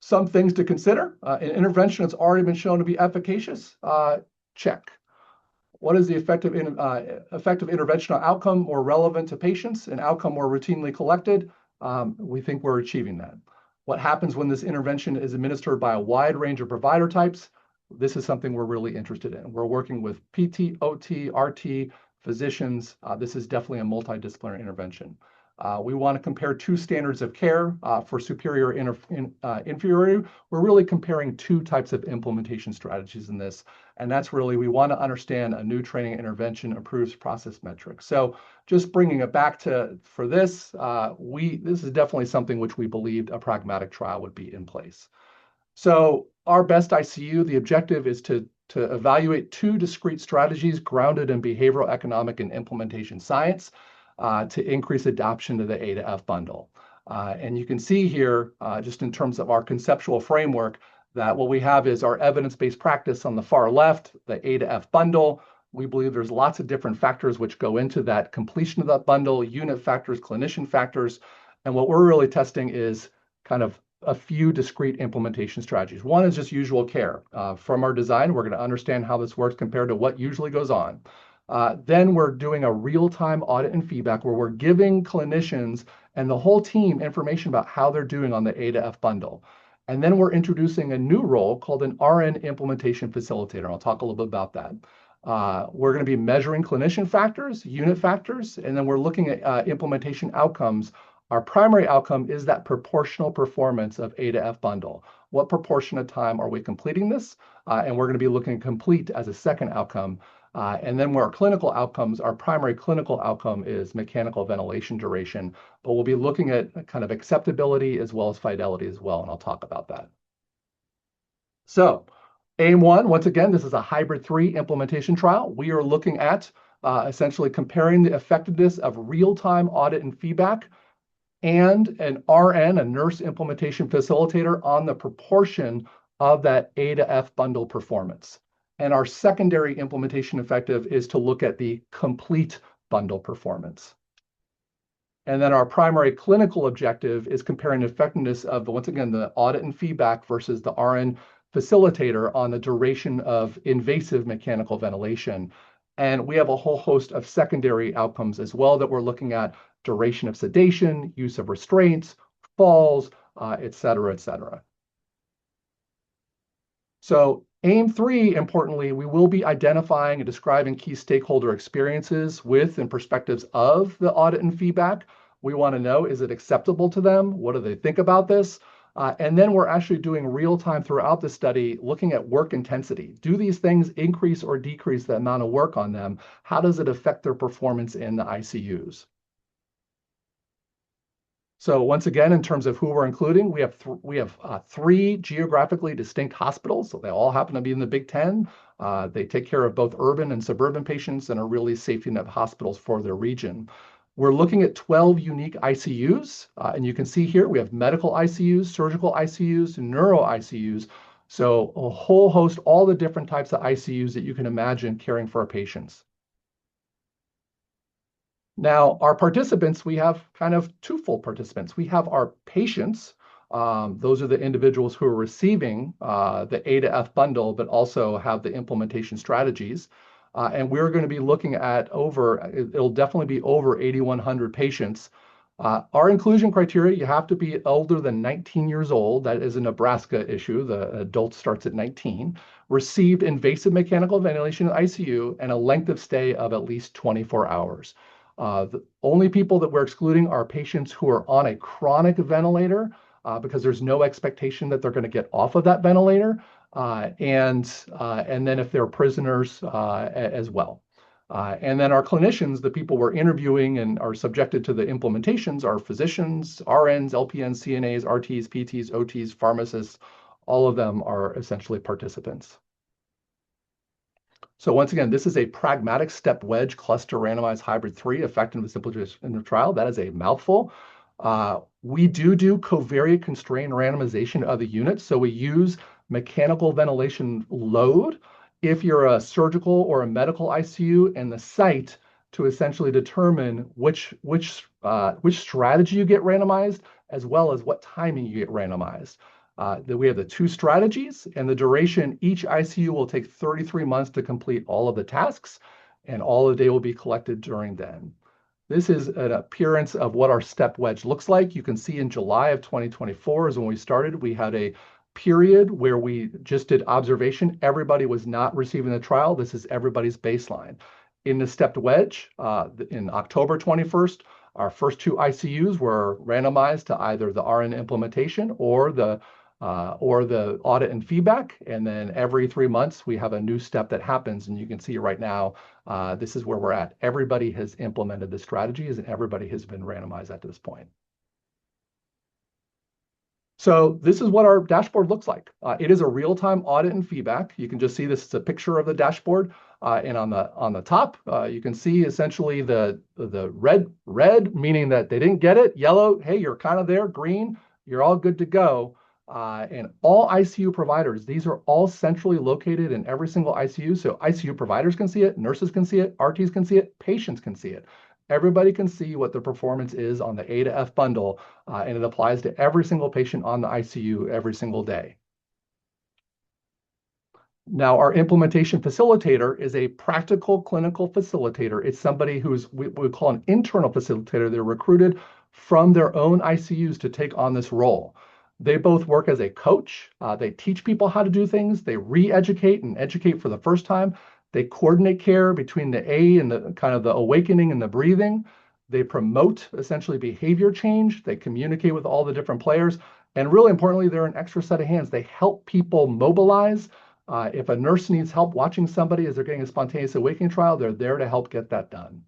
some things to consider. An intervention that's already been shown to be efficacious, check. What is the effective interventional outcome more relevant to patients, an outcome more routinely collected? We think we're achieving that. What happens when this intervention is administered by a wide range of provider types? This is something we're really interested in. We're working with PT, OT, RT, physicians. This is definitely a multidisciplinary intervention. We want to compare 2 standards of care for superior inferiority. We're really comparing 2 types of implementation strategies in this. And that's really, we want to understand a new training intervention improves process metrics. So just bringing it back for this, this is definitely something which we believed a pragmatic trial would be in place. So our best ICU, the objective is to evaluate 2 discrete strategies grounded in behavioral economic and implementation science. To increase adoption to the A to F bundle. And you can see here, just in terms of our conceptual framework, that what we have is our evidence-based practice on the far left, the A to F bundle. We believe there's lots of different factors which go into that completion of that bundle, unit factors, clinician factors. And what we're really testing is kind of a few discrete implementation strategies. One is just usual care. From our design, we're going to understand how this works compared to what usually goes on. Then we're doing a real-time audit and feedback where we're giving clinicians and the whole team information about how they're doing on the A to F bundle. And then we're introducing a new role called an RN implementation facilitator. I'll talk a little bit about that. We're going to be measuring clinician factors, unit factors, and then we're looking at implementation outcomes. Our primary outcome is that proportional performance of A to F bundle. What proportion of time are we completing this? And we're going to be looking at complete as a second outcome. And then where our clinical outcomes, our primary clinical outcome is mechanical ventilation duration, but we'll be looking at kind of acceptability as well as fidelity as well, and I'll talk about that. So AIM-1, once again, this is a hybrid 3 implementation trial. We are looking at essentially comparing the effectiveness of real-time audit and feedback and an RN, a nurse implementation facilitator, on the proportion of that A to F bundle performance. And our secondary implementation effective is to look at the complete bundle performance. And then our primary clinical objective is comparing the effectiveness of, once again, the audit and feedback versus the RN facilitator on the duration of invasive mechanical ventilation. And we have a whole host of secondary outcomes as well that we're looking at: duration of sedation, use of restraints, falls, et cetera, et cetera. So AIM-3, importantly, we will be identifying and describing key stakeholder experiences with and perspectives of the audit and feedback. We want to know, is it acceptable to them? What do they think about this? And then we're actually doing real time throughout the study, looking at work intensity. Do these things increase or decrease the amount of work on them? How does it affect their performance in the ICUs? So once again, in terms of who we're including, we have 3 geographically distinct hospitals. So they all happen to be in the Big Ten. They take care of both urban and suburban patients and are really safety net hospitals for their region. We're looking at 12 unique ICUs, and you can see here we have medical ICUs, surgical ICUs, neuro ICUs. So a whole host, all the different types of ICUs that you can imagine caring for our patients. Now, our participants, we have kind of twofold participants. We have our patients. Those are the individuals who are receiving the A to F bundle, but also have the implementation strategies. And we're going to be looking at it'll definitely be over 8,100 patients. Our inclusion criteria, you have to be older than 19 years old. That is a Nebraska issue. The adult starts at 19. Received invasive mechanical ventilation in ICU and a length of stay of at least 24 hours. The only people that we're excluding are patients who are on a chronic ventilator because there's no expectation that they're going to get off of that ventilator. And then if they're prisoners as well. And then our clinicians, the people we're interviewing and are subjected to the implementations, are physicians, RNs, LPNs, CNAs, RTs, PTs, OTs, pharmacists. All of them are essentially participants. So once again, this is a pragmatic step wedge cluster randomized hybrid 3 effectiveness implementation in the trial. That is a mouthful. We do covariate constrained randomization of the units. So we use mechanical ventilation load if you're a surgical or a medical ICU and the site to essentially determine which strategy you get randomized, as well as what timing you get randomized. We have the 2 strategies, and the duration, each ICU will take 33 months to complete all of the tasks, and all of the data will be collected during then. This is an appearance of what our step wedge looks like. You can see in July of 2024 is when we started. We had a period where we just did observation. Everybody was not receiving the trial. This is everybody's baseline. In the stepped wedge, in October 21st, our first 2 ICUs were randomized to either the RN implementation or the audit and feedback. And then every 3 months, we have a new step that happens. And you can see right now, this is where we're at. Everybody has implemented the strategies and everybody has been randomized at this point. So this is what our dashboard looks like. It is a real-time audit and feedback. You can just see this is a picture of the dashboard. And on the top, you can see essentially the red, meaning that they didn't get it. Yellow, hey, you're kind of there. Green, you're all good to go. And all ICU providers, these are all centrally located in every single ICU. So ICU providers can see it, nurses can see it, RTs can see it, patients can see it. Everybody can see what the performance is on the A to F bundle, and it applies to every single patient on the ICU every single day. Now, our implementation facilitator is a practical clinical facilitator. It's somebody who's we call an internal facilitator. They're recruited from their own ICUs to take on this role. They both work as a coach. They teach people how to do things. They re-educate and educate for the first time. They coordinate care between the A and the kind of the awakening and the breathing. They promote essentially behavior change. They communicate with all the different players. And really importantly, they're an extra set of hands. They help people mobilize If a nurse needs help watching somebody as they're getting a spontaneous awakening trial, they're there to help get that done.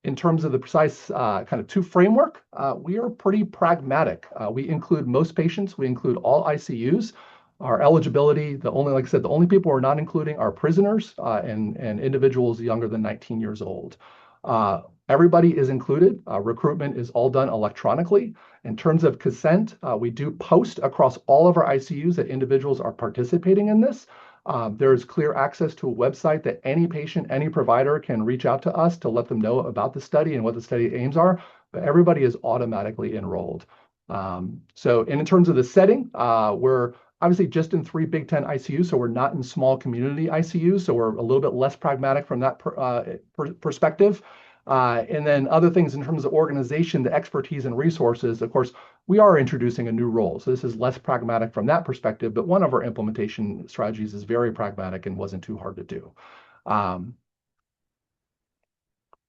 In terms of the precise kind of two framework, we are pretty pragmatic. We include most patients. We include all ICUs. Our eligibility, like I said, the only people we're not including are prisoners and individuals younger than 19 years old. Everybody is included. Recruitment is all done electronically. In terms of consent, we do post across all of our ICUs that individuals are participating in this. There's clear access to a website that any patient, any provider can reach out to us to let them know about the study and what the study aims are, but everybody is automatically enrolled. So in terms of the setting, we're obviously just in 3 Big Ten ICUs, so we're not in small community ICUs, so we're a little bit less pragmatic from that perspective. And then other things in terms of organization, the expertise and resources, of course, we are introducing a new role. So this is less pragmatic from that perspective, but one of our implementation strategies is very pragmatic and wasn't too hard to do.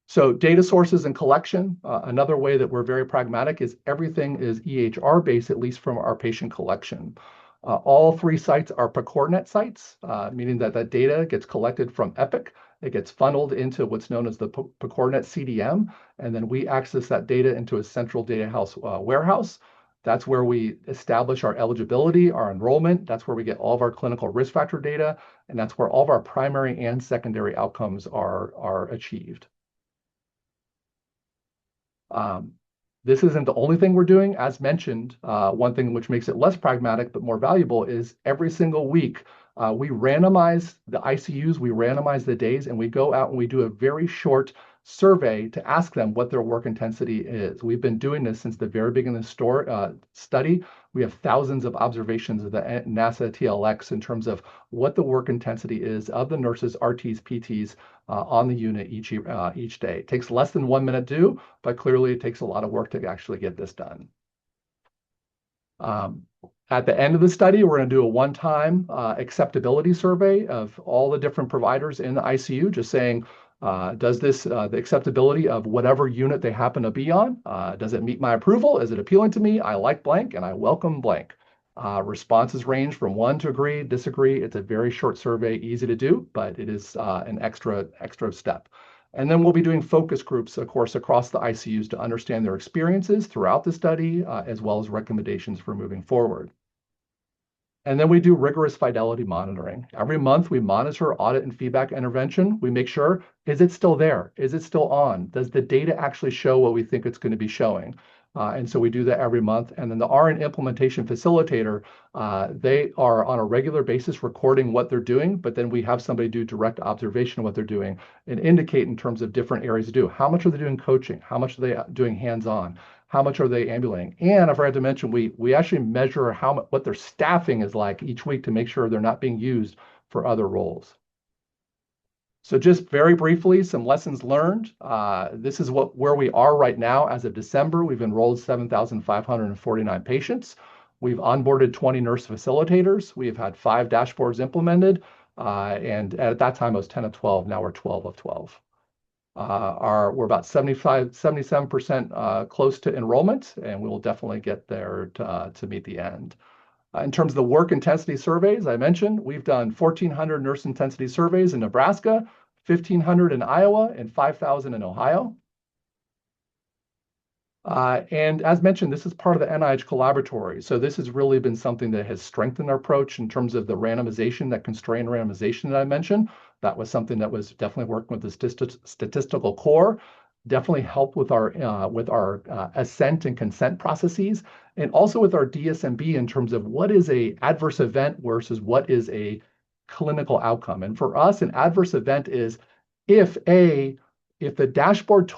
So data sources and collection, another way that we're very pragmatic is everything is EHR based, at least from our patient collection. All 3 sites are PCORDinate sites, meaning that that data gets collected from Epic. It gets funneled into what's known as the PCORDinate CDM, and then we access that data into a central data house warehouse. That's where we establish our eligibility, our enrollment. That's where we get all of our clinical risk factor data, and that's where all of our primary and secondary outcomes are achieved. This isn't the only thing we're doing. As mentioned, one thing which makes it less pragmatic but more valuable is every single week we randomize the ICUs, we randomize the days, and we go out and we do a very short survey to ask them what their work intensity is. We've been doing this since the very beginning of the study. We have thousands of observations of the NASA TLX in terms of what the work intensity is of the nurses, RTs, PTs on the unit each day. It takes less than 1 minute to do, but clearly it takes a lot of work to actually get this done. At the end of the study, we're going to do a one-time acceptability survey of all the different providers in the ICU, just saying, does this, the acceptability of whatever unit they happen to be on, does it meet my approval? Is it appealing to me? I like blank and I welcome blank. Responses range from 1 to agree, disagree. It's a very short survey, easy to do, but it is an extra step. And then we'll be doing focus groups, of course, across the ICUs to understand their experiences throughout the study, as well as recommendations for moving forward. And then we do rigorous fidelity monitoring. Every month we monitor audit and feedback intervention. We make sure, is it still there? Is it still on? Does the data actually show what we think it's going to be showing? And so we do that every month. And then the RN implementation facilitator, they are on a regular basis recording what they're doing, but then we have somebody do direct observation of what they're doing and indicate in terms of different areas to do. How much are they doing coaching? How much are they doing hands-on? How much are they ambulating? And I forgot to mention, we actually measure what their staffing is like each week to make sure they're not being used for other roles. So just very briefly, some lessons learned. This is where we are right now. As of December, we've enrolled 7,549 patients. We've onboarded 20 nurse facilitators. We have had 5 dashboards implemented. And at that time, it was 10 of 12. Now we're 12 of 12. We're about 77% close to enrollment, and we will definitely get there to meet the end. In terms of the work intensity surveys, I mentioned we've done 1,400 nurse intensity surveys in Nebraska, 1,500 in Iowa, and 5,000 in Ohio. And as mentioned, this is part of the NIH collaboratory. So this has really been something that has strengthened our approach in terms of the randomization, that constrained randomization that I mentioned. That was something that was definitely working with the statistical core, definitely helped with our assent and consent processes, and also with our DSMB in terms of what is a adverse event versus what is a clinical outcome. And for us, an adverse event is if the dashboard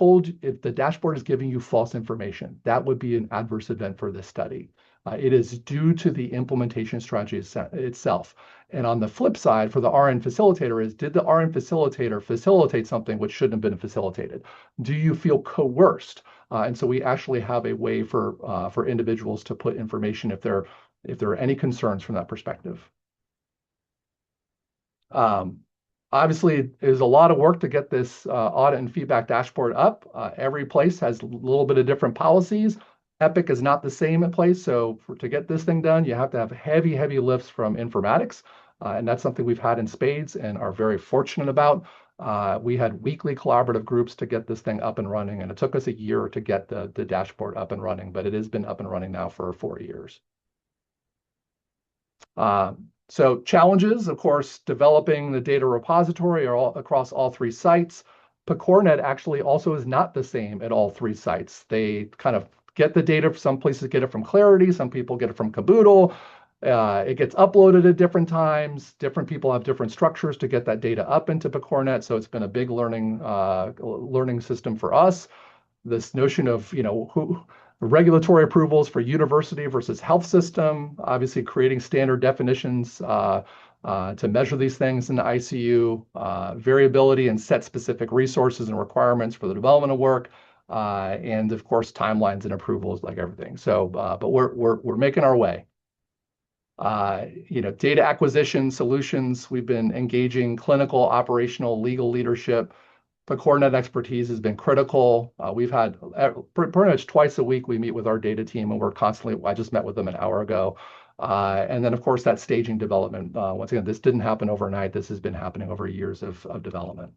is giving you false information, that would be an adverse event for this study. It is due to the implementation strategy itself. And on the flip side, for the RN facilitator did the RN facilitator facilitate something which shouldn't have been facilitated? Do you feel coerced? And so we actually have a way for individuals to put information if there are any concerns from that perspective. Obviously, there's a lot of work to get this audit and feedback dashboard up. Every place has a little bit of different policies. Epic is not the same in place. So to get this thing done, you have to have heavy, heavy lifts from informatics. And that's something we've had in spades and are very fortunate about. We had weekly collaborative groups to get this thing up and running, and it took us a year to get the dashboard up and running, but it has been up and running now for 4 years. So challenges, of course, developing the data repository across all 3 sites. PCORNet actually also is not the same at all 3 sites. They kind of get the data. Some places get it from Clarity, some people get it from Caboodle. It gets uploaded at different times. Different people have different structures to get that data up into PCORNet. So it's been a big learning system for us. This notion of, regulatory approvals for university versus health system, obviously creating standard definitions to measure these things in the ICU, variability and set specific resources and requirements for the development of work, and of course timelines and approvals, like everything. So, but we're making our way. Data acquisition solutions. We've been engaging clinical, operational, legal leadership. PCORNet expertise has been critical. We've had pretty much twice a week we meet with our data team, and we're constantly, I just met with them an hour ago. And then, of course, that staging development. Once again, this didn't happen overnight. This has been happening over years of development.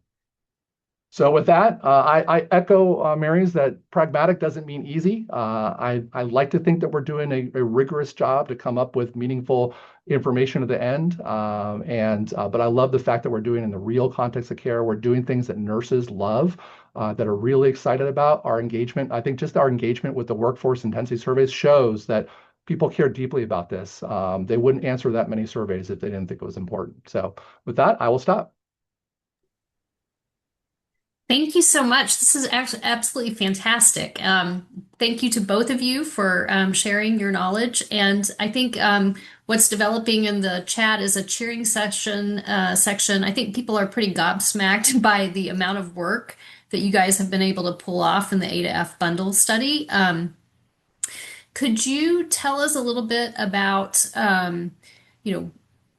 So with that, I echo Mary's that pragmatic doesn't mean easy. I like to think that we're doing a rigorous job to come up with meaningful information at the end. But I love the fact that we're doing it in the real context of care. We're doing things that nurses love, that are really excited about. Our engagement, I think just our engagement with the workforce intensity surveys shows that people care deeply about this. They wouldn't answer that many surveys if they didn't think it was important. So with that, I will stop. Thank you so much. This is actually absolutely fantastic. Thank you to both of you for sharing your knowledge. And I think what's developing in the chat is a cheering section. I think people are pretty gobsmacked by the amount of work that you guys have been able to pull off in the A to F bundle study. Could you tell us a little bit about,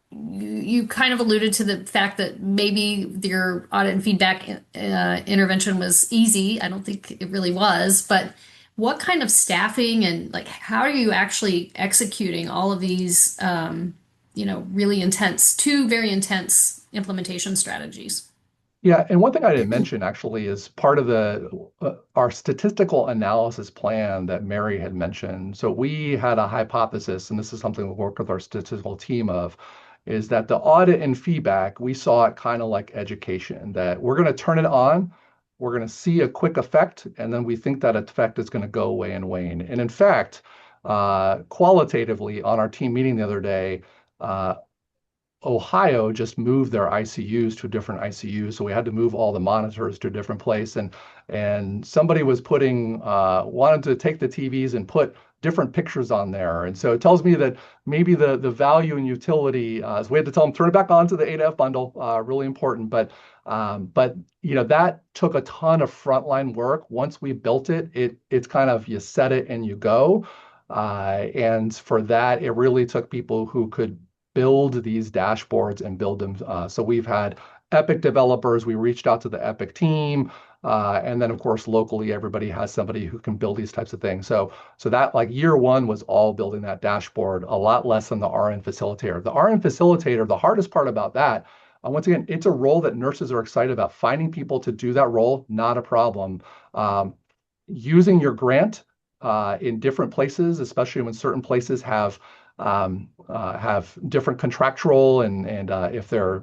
you kind of alluded to the fact that maybe your audit and feedback intervention was easy. I don't think it really was, but what kind of staffing and like how are you actually executing all of these, really intense, 2 very intense implementation strategies? Yeah, and one thing I didn't mention actually is part of our statistical analysis plan that Mary had mentioned. So we had a hypothesis, and this is something we worked with our statistical team of, is that the audit and feedback, we saw it kind of like education, that we're going to turn it on, we're going to see a quick effect, and then we think that effect is going to go away and wane. And in fact, qualitatively on our team meeting the other day, Ohio just moved their ICUs to a different ICU, so we had to move all the monitors to a different place. And somebody was wanted to take the TVs and put different pictures on there. And so it tells me that maybe the value and utility, so we had to tell them turn it back on to the A to F bundle, really important. But that took a ton of frontline work. Once we built it's kind of you set it and you go. And for that, it really took people who could build these dashboards and build them. So we've had Epic developers. We reached out to the Epic team. And then, of course, locally, everybody has somebody who can build these types of things. So that like year 1 was all building that dashboard, a lot less than the RN facilitator. The RN facilitator, the hardest part about that, once again, it's a role that nurses are excited about. Finding people to do that role, not a problem. Using your grant in different places, especially when certain places have different contractual and if they're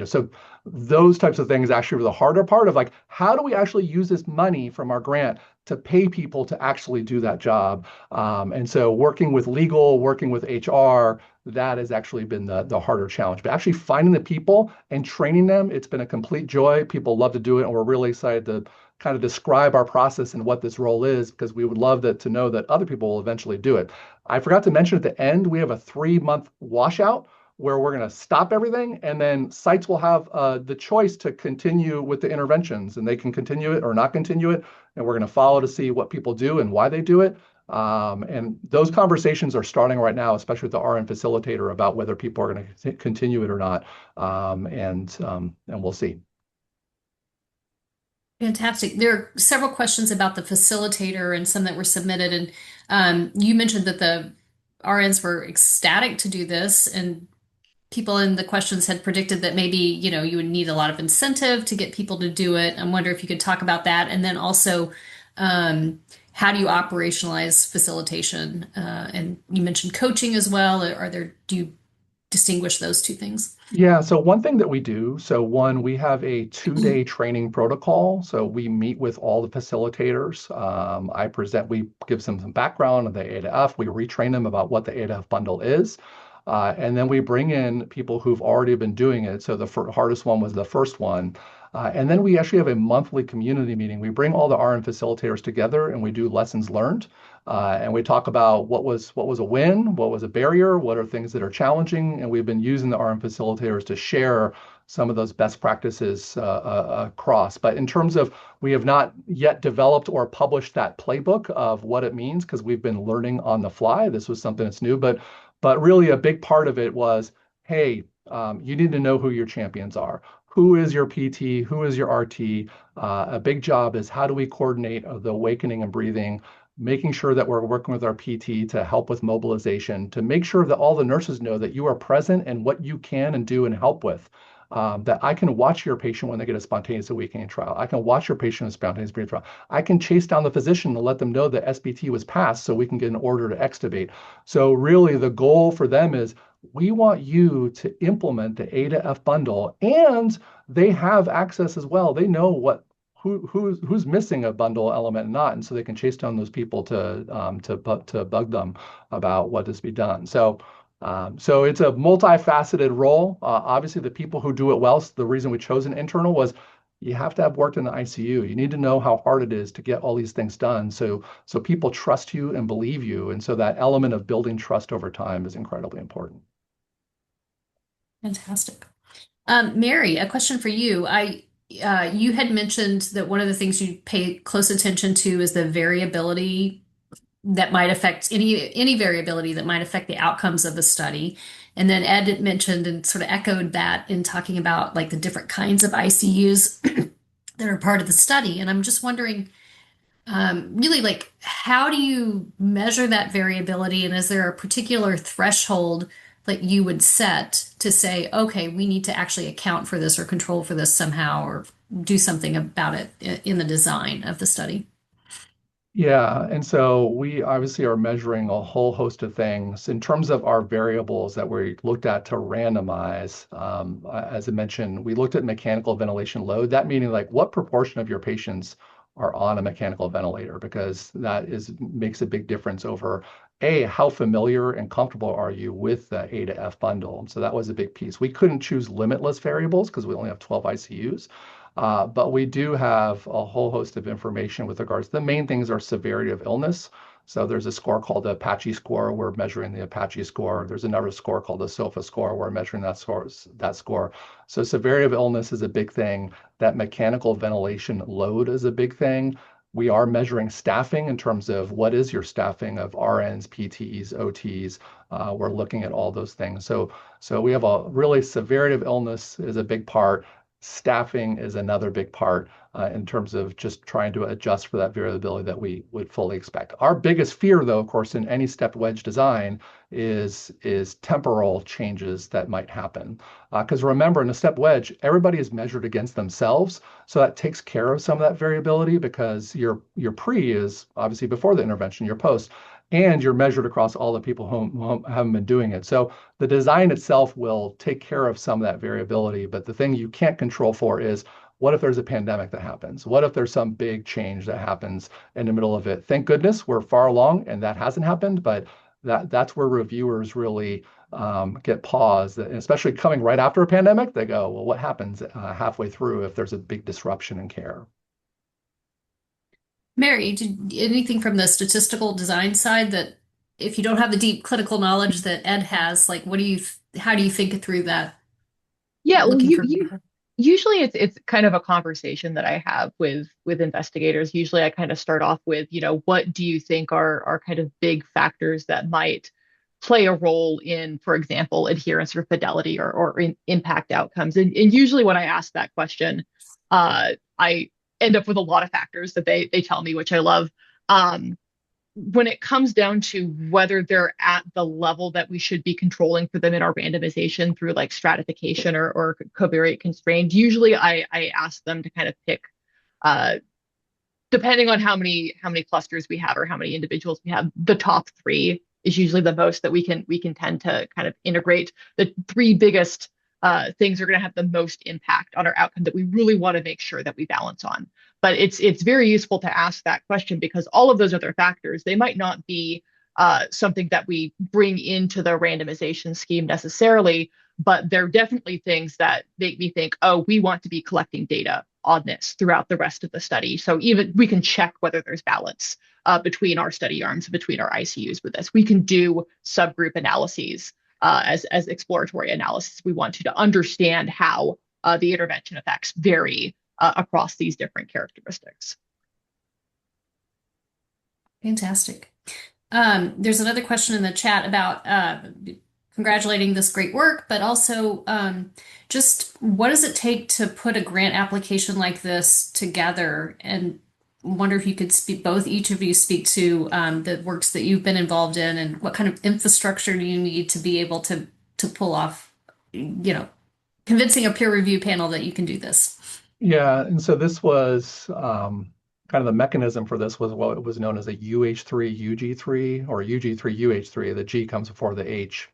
so those types of things actually were the harder part of like how do we actually use this money from our grant to pay people to actually do that job, and so working with legal, working with HR, that has actually been the harder challenge. But actually finding the people and training them, it's been a complete joy. People love to do it, and we're really excited to kind of describe our process and what this role is, because we would love to know that other people will eventually do it. I forgot to mention at the end, we have a 3-month washout where we're going to stop everything, and then sites will have the choice to continue with the interventions, and they can continue it or not continue it, and we're going to follow to see what people do and why they do it. And those conversations are starting right now, especially with the RN facilitator, about whether people are going to continue it or not, and we'll see. Fantastic. There are several questions about the facilitator and some that were submitted. You mentioned that the RNs were ecstatic to do this, and people in the questions had predicted that maybe, you would need a lot of incentive to get people to do it. I wonder if you could talk about that. And then also, um, how do you operationalize facilitation? And you mentioned coaching as well. Do you distinguish those two things? Yeah, so one thing that we do, so one, we have a 2-day training protocol. So we meet with all the facilitators. We give them some background on the A to F. We retrain them about what the A to F bundle is. And then we bring in people who've already been doing it. So the hardest one was the first one. And then we actually have a monthly community meeting. We bring all the RN facilitators together and we do lessons learned. And we talk about what was a win, what was a barrier, what are things that are challenging, and we've been using the RM facilitators to share some of those best practices across. But in terms of, we have not yet developed or published that playbook of what it means because we've been learning on the fly. This was something that's new, but really a big part of it was, hey, you need to know who your champions are. Who is your PT? Who is your RT? A big job is how do we coordinate the awakening and breathing, making sure that we're working with our PT to help with mobilization, to make sure that all the nurses know that you are present and what you can and do and help with. That I can watch your patient when they get a spontaneous awakening trial. I can watch your patient in a spontaneous breathing trial. I can chase down the physician and let them know that SBT was passed so we can get an order to extubate. So really the goal for them is we want you to implement the A to F bundle, and they have access as well. They know who's missing a bundle element and not, and so they can chase down those people to bug them about what is to be done. So it's a multifaceted role. Obviously, the people who do it well, the reason we chose an internal was you have to have worked in the ICU. You need to know how hard it is to get all these things done. So people trust you and believe you. And so that element of building trust over time is incredibly important. Fantastic. Mary, a question for you. You had mentioned that one of the things you pay close attention to is the variability that might affect any variability that might affect the outcomes of the study. And then Ed had mentioned and sort of echoed that in talking about like the different kinds of ICUs that are part of the study. And I'm just wondering, really like, how do you measure that variability? And is there a particular threshold that you would set to say, okay, we need to actually account for this or control for this somehow or do something about it in the design of the study? Yeah, and so we obviously are measuring a whole host of things in terms of our variables that we looked at to randomize. As I mentioned, we looked at mechanical ventilation load. That meaning like what proportion of your patients are on a mechanical ventilator, because makes a big difference over how familiar and comfortable are you with the A to F bundle. And so that was a big piece. We couldn't choose limitless variables because we only have 12 ICUs. But we do have a whole host of information with regards. The main things are severity of illness. So there's a score called the Apache score. We're measuring the Apache score. There's another score called the SOFA score. We're measuring that score. So severity of illness is a big thing. That mechanical ventilation load is a big thing. We are measuring staffing in terms of what is your staffing of RNs, PTs, OTs. We're looking at all those things. So we have a really severity of illness is a big part. Staffing is another big part in terms of just trying to adjust for that variability that we would fully expect. Our biggest fear, though, of course, in any stepped wedge design is temporal changes that might happen. Because remember, in a stepped wedge, everybody is measured against themselves. So that takes care of some of that variability because your pre is obviously before the intervention, your post, and you're measured across all the people who haven't been doing it. So the design itself will take care of some of that variability, but the thing you can't control for is what if there's a pandemic that happens? What if there's some big change that happens in the middle of it? Thank goodness we're far along and that hasn't happened, but that's where reviewers really get paused, especially coming right after a pandemic. They go, well, what happens halfway through if there's a big disruption in care? Mary, anything from the statistical design side that if you don't have the deep clinical knowledge that Ed has, like how do you think through that? Yeah, well, Looking you, for you usually it's kind of a conversation that I have with investigators. Usually I kind of start off with, what do you think are kind of big factors that might play a role in, for example, adherence or fidelity or impact outcomes. And usually when I ask that question, I end up with a lot of factors that they tell me, which I love. Um, when it comes down to whether they're at the level that we should be controlling for them in our randomization through like stratification or covariate constrained, usually I ask them to kind of pick, uh, depending on how many clusters we have or how many individuals we have, the top three is usually the most that we can tend to kind of integrate. The three biggest things are going to have the most impact on our outcome that we really want to make sure that we balance on. But it's very useful to ask that question because all of those other factors, they might not be something that we bring into the randomization scheme necessarily, but they're definitely things that make me think, oh, we want to be collecting data on this throughout the rest of the study. So even we can check whether there's balance between our study arms, between our ICUs with this. We can do subgroup analyses as exploratory analysis. We want to understand how the intervention effects vary across these different characteristics. Fantastic. There's another question in the chat about congratulating this great work, but also just what does it take to put a grant application like this together? And wonder if you could speak, each of you speak to the works that you've been involved in and what kind of infrastructure do you need to be able to pull off, convincing a peer review panel that you can do this. Yeah, and so this was kind of the mechanism for this was what was known as a UH3 UG3 or UG3 UH3. The G comes before the H,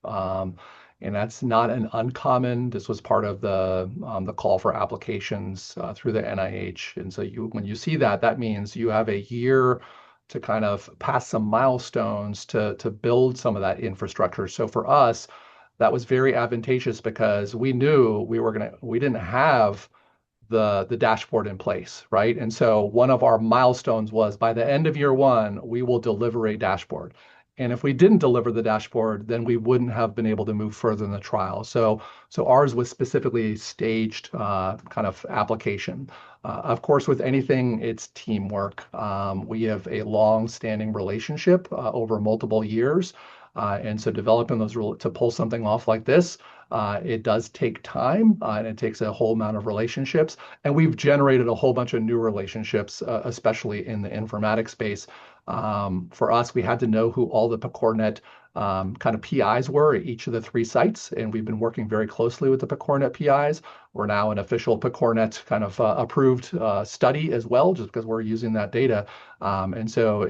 and that's not an uncommon. This was part of the call for applications through the NIH. And so when you see that, that means you have a year to kind of pass some milestones to build some of that infrastructure. So for us, that was very advantageous because we knew we didn't have the dashboard in place, right? And so one of our milestones was by the end of year one, we will deliver a dashboard. And if we didn't deliver the dashboard, then we wouldn't have been able to move further in the trial. So ours was specifically staged kind of application. Of course, with anything, it's teamwork. We have a long-standing relationship over multiple years. And so developing those rules to pull something off like this, it does take time and it takes a whole amount of relationships. And we've generated a whole bunch of new relationships, especially in the informatics space. For us, we had to know who all the PCORNet kind of PIs were at each of the three sites. And we've been working very closely with the PCORNet PIs. We're now an official PCORNet kind of approved study as well, just because we're using that data. And so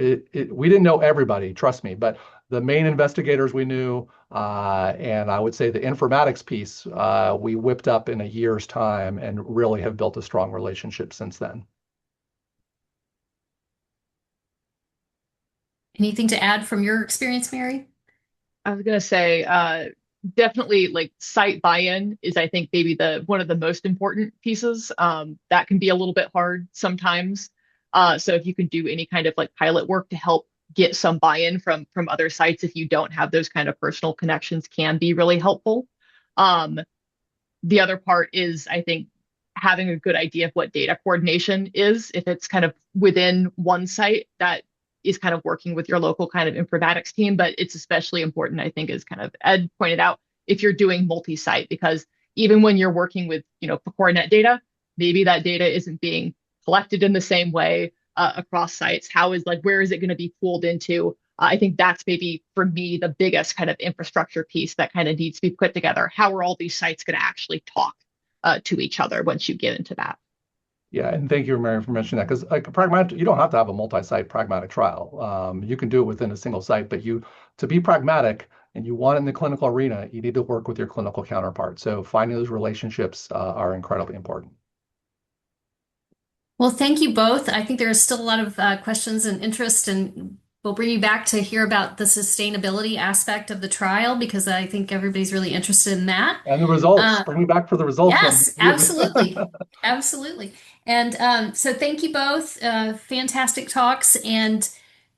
we didn't know everybody, trust me, but the main investigators we knew, and I would say the informatics piece, we whipped up in a year's time and really have built a strong relationship since then. Anything to add from your experience, Mary? I was going to say, definitely like site buy-in is, I think, maybe one of the most important pieces. That can be a little bit hard sometimes. So if you can do any kind of like pilot work to help get some buy-in from other sites, if you don't have those kind of personal connections, can be really helpful. The other part is, I think, having a good idea of what data coordination is. If it's kind of within one site, that is kind of working with your local kind of informatics team, but it's especially important, I think, as kind of Ed pointed out, if you're doing multi-site, because even when you're working with, PCORNet data, maybe that data isn't being collected in the same way across sites. Where is it going to be pooled into? I think that's maybe for me the biggest kind of infrastructure piece that kind of needs to be put together. How are all these sites going to actually talk to each other once you get into that? Yeah, and thank you, Mary, for mentioning that, because like pragmatic, you don't have to have a multi-site pragmatic trial. You can do it within a single site, but to be pragmatic and you want it in the clinical arena, you need to work with your clinical counterpart. So finding those relationships are incredibly important. Well, thank you both. I think there is still a lot of questions and interest, and we'll bring you back to hear about the sustainability aspect of the trial because I think everybody's really interested in that. And the results. Bring me back for the results. Yes, absolutely. Absolutely. And so thank you both. Fantastic talks. And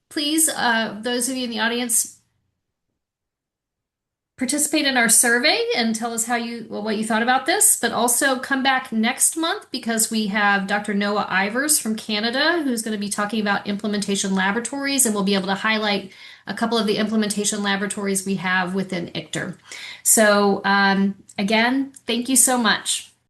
please, those of you in the audience, participate in our survey and tell us what you thought about this, but also come back next month because we have Dr. Noah Ivers from Canada who's going to be talking about implementation laboratories, and we'll be able to highlight a couple of the implementation laboratories we have within ICTR. So again, thank you so much.